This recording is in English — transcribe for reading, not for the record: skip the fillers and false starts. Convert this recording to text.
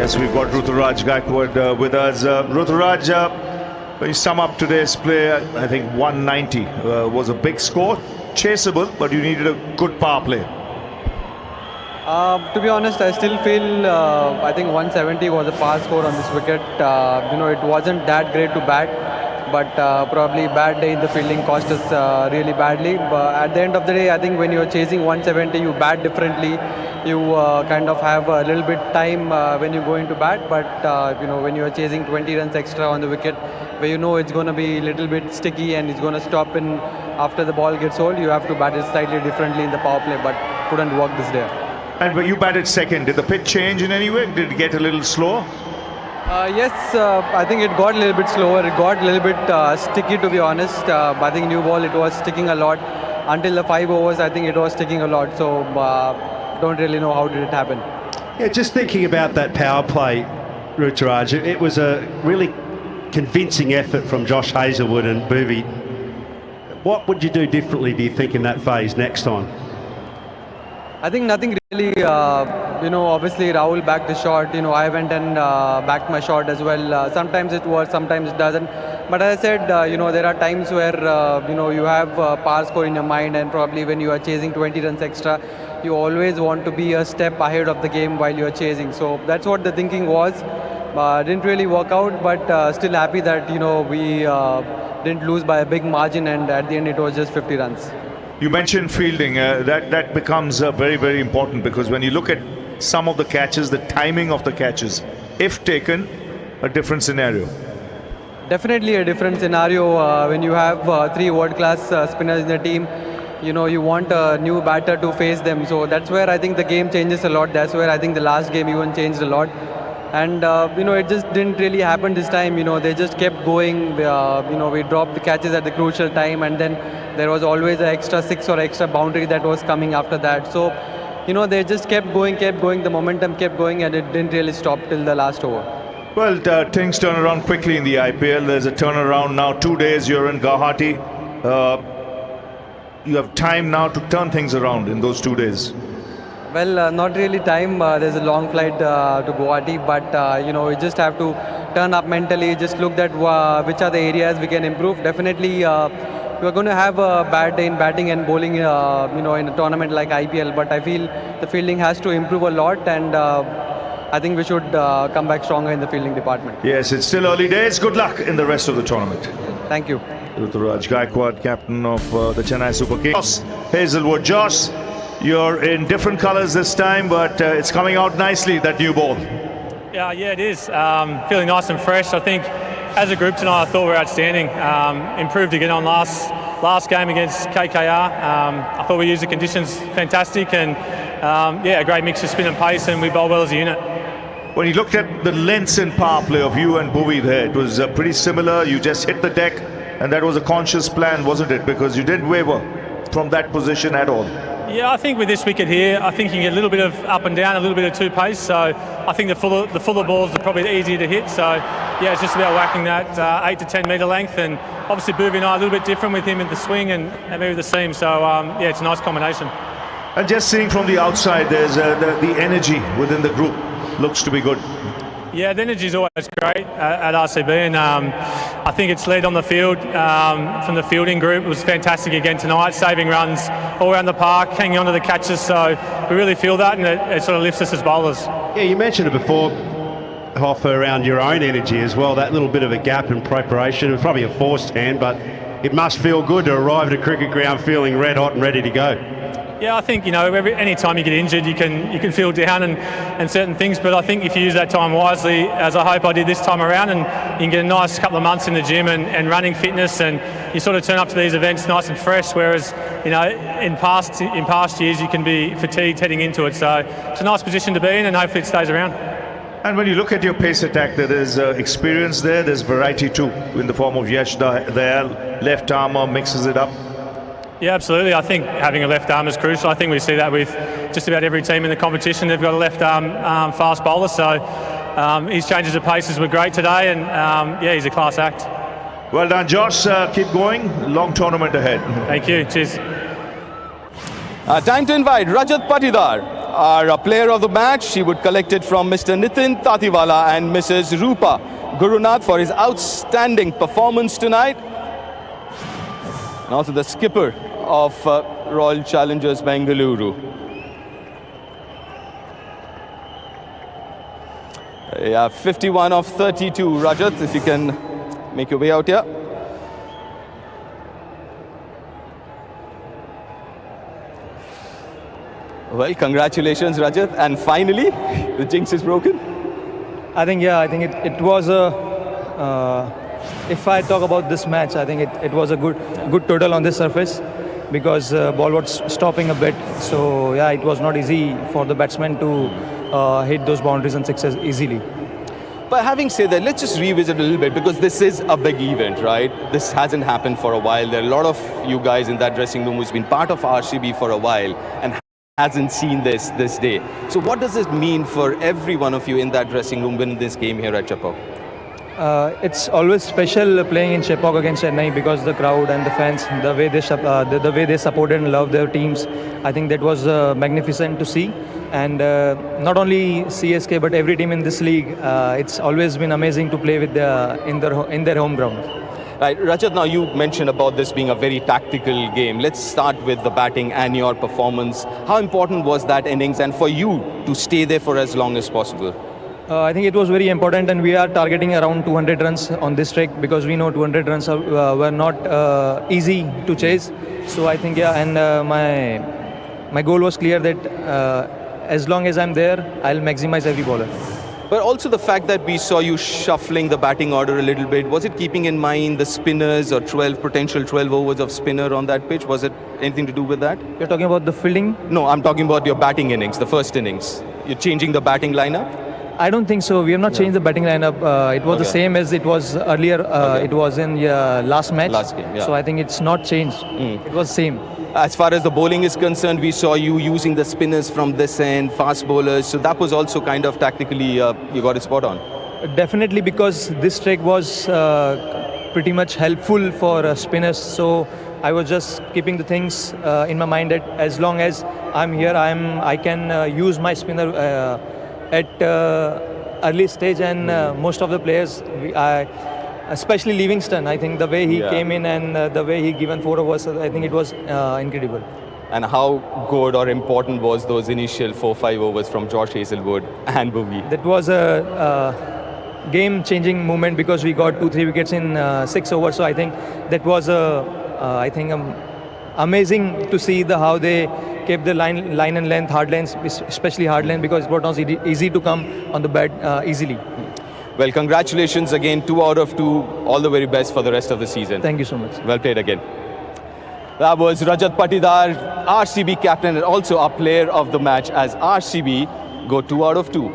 Yes, we've got Ruturaj Gaikwad with us. Ruturaj, when you sum up today's play, I think 190 was a big score. Chaseable, but you needed a good power play. To be honest, I still feel I think 170 was a par score on this wicket. It wasn't that great to bat, but probably bad day in the fielding cost us really badly. But at the end of the day, I think when you're chasing 170, you bat differently. You kind of have a little bit time when you go into bat, but when you're chasing 20 runs extra on the wicket, where you know it's going to be a little bit sticky and it's going to stop in after the ball gets old, you have to bat it slightly differently in the power play, but couldn't work this day. And when you batted second, did the pitch change in any way? Did it get a little slower? Yes, I think it got a little bit slower. It got a little bit sticky, to be honest. I think new ball, it was sticking a lot. Until the 5 overs, I think it was sticking a lot. So don't really know how did it happen. Yeah, just thinking about that power play, Ruturaj, it was a really convincing effort from Josh Hazlewood and Bhuvi. What would you do differently, do you think, in that phase next time? I think nothing really. Obviously Rahul backed the shot. I went and backed my shot as well. Sometimes it works, sometimes it doesn't. But as I said, there are times where you have par score in your mind, and probably when you are chasing 20 runs extra, you always want to be a step ahead of the game while you are chasing. So that's what the thinking was. Didn't really work out, but still happy that we didn't lose by a big margin, and at the end it was just 50 runs. You mentioned fielding. That becomes very, very important, because when you look at some of the catches, the timing of the catches, if taken, a different scenario. Definitely a different scenario when you have 3 world-class spinners in the team. You want a new batter to face them. So that's where I think the game changes a lot. That's where I think the last game even changed a lot. And it just didn't really happen this time. They just kept going. We dropped the catches at the crucial time, and then there was always an extra 6 or extra boundary that was coming after that. So they just kept going. The momentum kept going, and it didn't really stop till the last over. Well, things turn around quickly in the IPL. There's a turnaround now. 2 days you're in Guwahati. You have time now to turn things around in those 2 days. Well, not really time. There's a long flight to Guwahati, but we just have to turn up mentally. Just look at which are the areas we can improve. Definitely, we're going to have a bad day in batting and bowling, in a tournament like IPL. But I feel the fielding has to improve a lot, and I think we should come back stronger in the fielding department. Yes, it's still early days. Good luck in the rest of the tournament. Thank you. Ruturaj Gaikwad, captain of the Chennai Super Kings. Hazlewood, Josh. You're in different colours this time, but it's coming out nicely, that new ball. Yeah, it is. Feeling nice and fresh. I think as a group tonight, I thought we were outstanding. Improved again on last game against KKR. I thought we used the conditions fantastic, and a great mix of spin and pace, and we bowled well as a unit. When you looked at the lengths in power play of you and Bhuvi there, it was pretty similar. You just hit the deck, and that was a conscious plan, wasn't it? Because you didn't waver from that position at all. Yeah, I think with this wicket here, I think you can get a little bit of up and down, a little bit of two pace. So I think the fuller balls are probably easier to hit. So it's just about whacking that 8 to 10 metre length, and obviously Bhuvi and I are a little bit different with him in the swing and maybe the seam. So it's a nice combination. And just seeing from the outside, there's the energy within the group looks to be good. Yeah, the energy is always great at RCB, and I think it's led on the field from the fielding group. It was fantastic again tonight, saving runs all around the park, hanging on to the catches. So we really feel that, and it sort of lifts us as bowlers. Yeah, you mentioned it before, Hoffa, around your own energy as well. That little bit of a gap in preparation. It was probably a forced hand, but it must feel good to arrive at a cricket ground feeling red hot and ready to go. Yeah, I think any time you get injured, you can feel down and certain things. But I think if you use that time wisely, as I hope I did this time around, and you can get a nice couple of months in the gym and running fitness, and you sort of turn up to these events nice and fresh. Whereas in past years you can be fatigued heading into it. So it's a nice position to be in, and hopefully it stays around. And when you look at your pace attack, there is experience there. There's variety too, in the form of Yash there. Left armour mixes it up. Yeah, absolutely. I think having a left arm is crucial. I think we see that with just about every team in the competition. They've got a left arm fast bowler, so his changes of paces were great today, and he's a class act. Well done, Josh. Keep going. Long tournament ahead. Thank you. Cheers. Time to invite Rajat Patidar. our player of the match. She would collect it from Mr. Nitin Tatiwala and Mrs. Rupa Gurunath for his outstanding performance tonight. And also the skipper of Royal Challengers Bengaluru. Yeah, 51 of 32. Rajat, if you can make your way out here. Well, congratulations, Rajat. And finally, the jinx is broken. I think it was a. If I talk about this match, I think it was a good total on this surface, because ball was stopping a bit. So yeah, it was not easy for the batsman to hit those boundaries and sixes easily. But having said that, let's just revisit a little bit, because this is a big event, right? This hasn't happened for a while. There are a lot of you guys in that dressing room who's been part of RCB for a while and hasn't seen this day. So what does this mean for every one of you in that dressing room winning this game here at Chepauk? It's always special playing in Chepauk against Chennai, because the crowd and the fans, the way they supported and loved their teams, I think that was magnificent to see. And not only CSK but every team in this league, it's always been amazing to play with in their home ground. Right, Rajat, now you mentioned about this being a very tactical game. Let's start with the batting and your performance. How important was that innings, and for you to stay there for as long as possible? I think it was very important, and we are targeting around 200 runs on this streak, because we know 200 runs were not easy to chase. So I think, yeah, and my goal was clear that as long as I'm there, I'll maximize every bowler. But also the fact that we saw you shuffling the batting order a little bit, was it keeping in mind the spinners or potential 12 overs of spinner on that pitch? Was it anything to do with that? You're talking about the fielding? No, I'm talking about your batting innings, the first innings. You're changing the batting lineup? I don't think so. We have not changed the batting lineup. It was the same as it was earlier. It was in last match. Last game, yeah. So I think it's not changed. It was same. As far as the bowling is concerned, we saw you using the spinners from this end, fast bowlers. So that was also kind of tactically, you got it spot on. Definitely, because this streak was pretty much helpful for spinners. So I was just keeping the things in my mind that as long as I'm here, I can use my spinner at early stage, and most of the players, especially Livingston, I think the way he came in and the way he given 4 overs, I think it was incredible. And how good or important was those initial 4-5 overs from Josh Hazlewood and Bhuvi? That was a game-changing moment, because we got 2-3 wickets in 6 overs. So I think that was amazing to see how they kept the line and length, hard lines, especially hard line, because it was not easy to come on the bat easily. Well, congratulations again, 2 out of 2. All the very best for the rest of the season. Thank you so much. Well played again. That was Rajat Patidar, RCB captain, and also a player of the match, as RCB go 2 out of 2.